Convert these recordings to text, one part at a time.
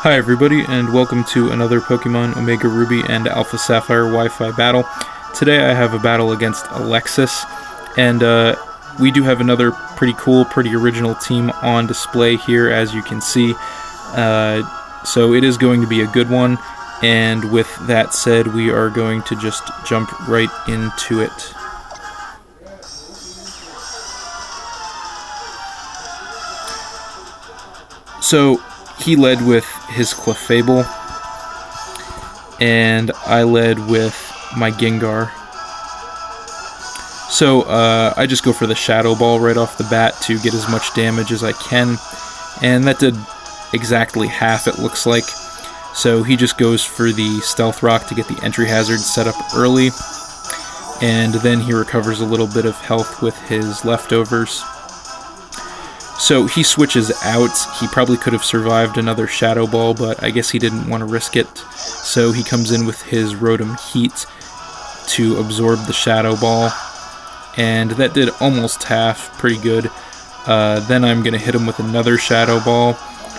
Hi everybody, and welcome to another Pokemon Omega Ruby and Alpha Sapphire Wi-Fi battle. Today I have a battle against Alexys, and we do have another pretty cool, pretty original team on display here, as you can see. So it is going to be a good one, and with that said, we are going to just jump right into it. So he led with his Clefable, and I led with my Gengar. So I just go for the Shadow Ball right off the bat to get as much damage as I can, and that did exactly half, it looks like. So he just goes for the Stealth Rock to get the entry hazard set up early, and then he recovers a little bit of health with his leftovers. So he switches out. He probably could have survived another Shadow Ball, but I guess he didn't want to risk it. So he comes in with his Rotom Heat to absorb the Shadow Ball, and that did almost half, pretty good. Then I'm going to hit him with another Shadow Ball,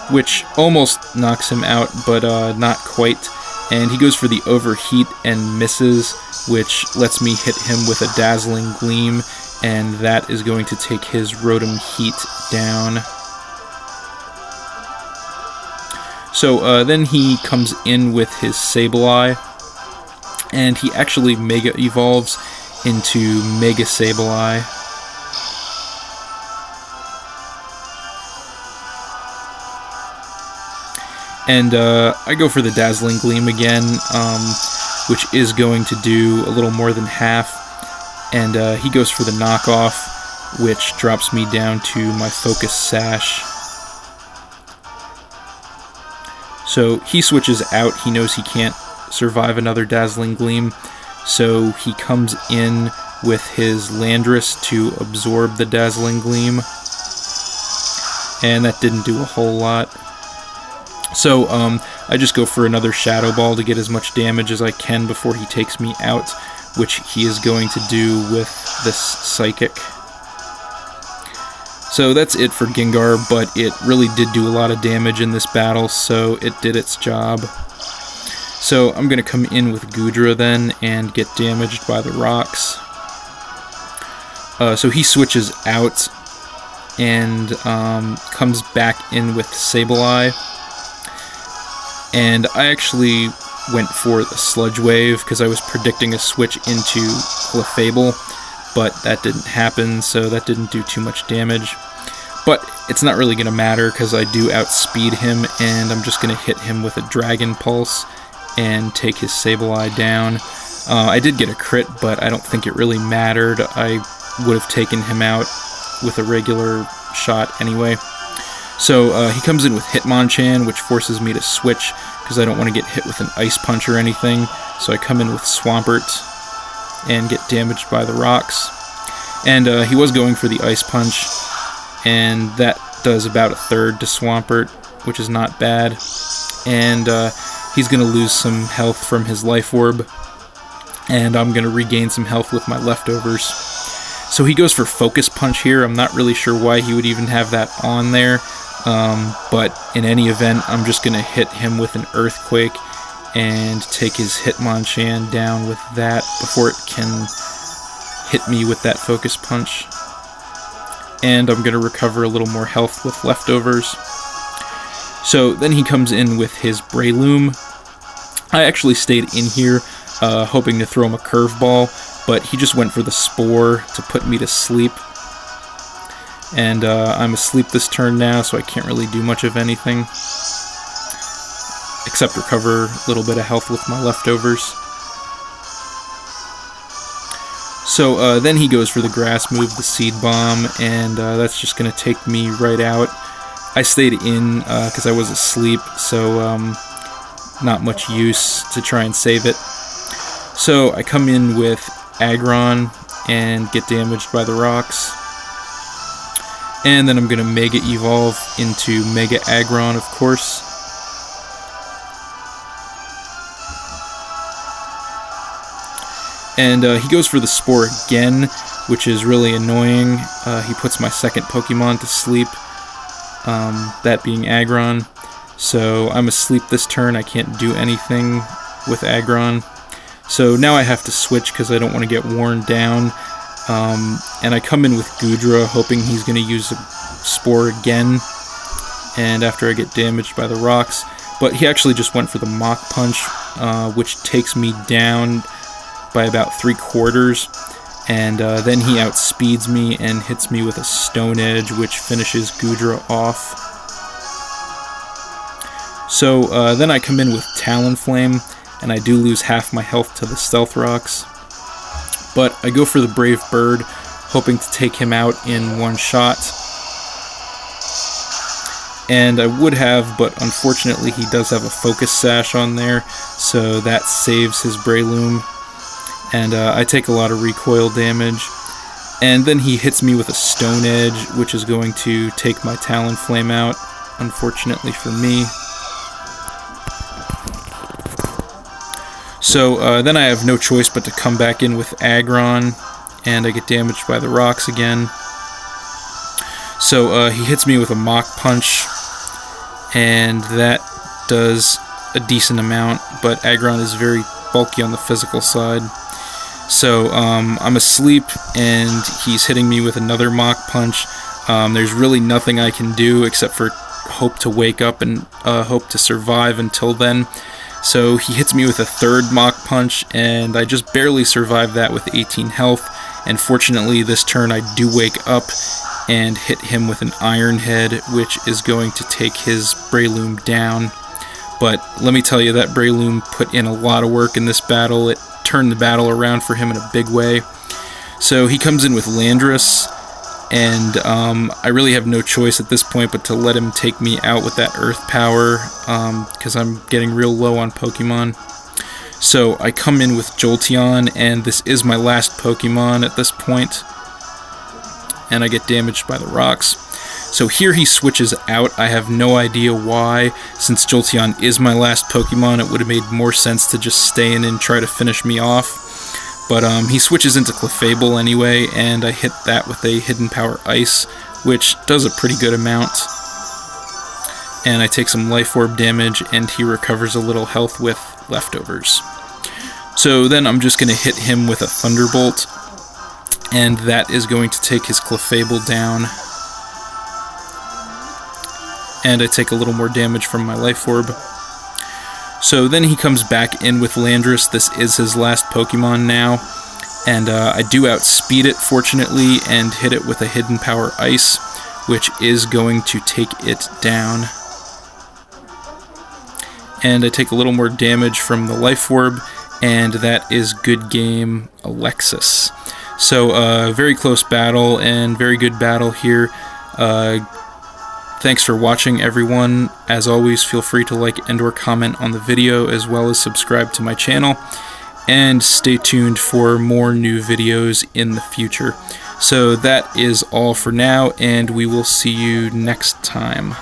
which almost knocks him out, but not quite. And he goes for the Overheat and misses, which lets me hit him with a Dazzling Gleam, and that is going to take his Rotom Heat down. So then he comes in with his Sableye, and he actually Mega Evolves into Mega Sableye. And I go for the Dazzling Gleam again, which is going to do a little more than half. And he goes for the knockoff, which drops me down to my Focus Sash. So he switches out. He knows he can't survive another Dazzling Gleam, so he comes in with his Landorus to absorb the Dazzling Gleam, and that didn't do a whole lot. So I just go for another Shadow Ball to get as much damage as I can before he takes me out, which he is going to do with this Psychic. So that's it for Gengar, but it really did do a lot of damage in this battle, so it did its job. So I'm going to come in with Goodra then and get damaged by the rocks. So he switches out and comes back in with Sableye. And I actually went for the Sludge Wave because I was predicting a switch into Clefable, but that didn't happen, so that didn't do too much damage. But it's not really going to matter because I do outspeed him, and I'm just going to hit him with a Dragon Pulse and take his Sableye down. I did get a crit, but I don't think it really mattered. I would have taken him out with a regular shot anyway. So he comes in with Hitmonchan, which forces me to switch because I don't want to get hit with an Ice Punch or anything. So I come in with Swampert and get damaged by the rocks. And he was going for the Ice Punch, and that does about a third to Swampert, which is not bad. And he's going to lose some health from his Life Orb, and I'm going to regain some health with my leftovers. So he goes for Focus Punch here. I'm not really sure why he would even have that on there. But in any event, I'm just going to hit him with an Earthquake and take his Hitmonchan down with that before it can hit me with that Focus Punch. And I'm going to recover a little more health with leftovers. So then he comes in with his Breloom. I actually stayed in here hoping to throw him a curveball, but he just went for the Spore to put me to sleep. And I'm asleep this turn now, so I can't really do much of anything except recover a little bit of health with my leftovers. So then he goes for the Grass move, the Seed Bomb, and that's just going to take me right out. I stayed in because I was asleep, so not much use to try and save it. So I come in with Aggron and get damaged by the rocks. And then I'm going to Mega Evolve into Mega Aggron, of course. And he goes for the Spore again, which is really annoying. He puts my second Pokemon to sleep, that being Aggron. So I'm asleep this turn, I can't do anything with Aggron. So now I have to switch because I don't want to get worn down. And I come in with Goodra, hoping he's going to use a Spore again, and after I get damaged by the rocks. But he actually just went for the Mach Punch, which takes me down by about 3/4, and then he outspeeds me and hits me with a Stone Edge, which finishes Goodra off. So then I come in with Talonflame, and I do lose half my health to the Stealth Rocks. But I go for the Brave Bird, hoping to take him out in one shot. And I would have, but unfortunately he does have a Focus Sash on there, so that saves his Breloom. And I take a lot of recoil damage. And then he hits me with a Stone Edge, which is going to take my Talonflame out, unfortunately for me. So then I have no choice but to come back in with Aggron, and I get damaged by the rocks again. So he hits me with a Mach Punch, and that does a decent amount, but Aggron is very bulky on the physical side. So I'm asleep, and he's hitting me with another Mach Punch. There's really nothing I can do except for hope to wake up and hope to survive until then. So he hits me with a third Mach Punch, and I just barely survive that with 18 health. And fortunately, this turn I do wake up and hit him with an Iron Head, which is going to take his Breloom down. But let me tell you, that Breloom put in a lot of work in this battle. It turned the battle around for him in a big way. So he comes in with Landorus, and I really have no choice at this point but to let him take me out with that Earth Power, because I'm getting real low on Pokemon. So I come in with Jolteon, and this is my last Pokemon at this point, and I get damaged by the rocks. So here he switches out. I have no idea why. Since Jolteon is my last Pokemon, it would have made more sense to just stay in and try to finish me off. But he switches into Clefable anyway, and I hit that with a Hidden Power Ice, which does a pretty good amount. And I take some Life Orb damage, and he recovers a little health with Leftovers. So then I'm just going to hit him with a Thunderbolt, and that is going to take his Clefable down. And I take a little more damage from my Life Orb. So then he comes back in with Landorus. This is his last Pokemon now, and I do outspeed it, fortunately, and hit it with a Hidden Power Ice, which is going to take it down. And I take a little more damage from the Life Orb, and that is good game, Alexys. So very close battle, and very good battle here. Thanks for watching, everyone. As always, feel free to like and/or comment on the video, as well as subscribe to my channel, and stay tuned for more new videos in the future. So that is all for now, and we will see you next time.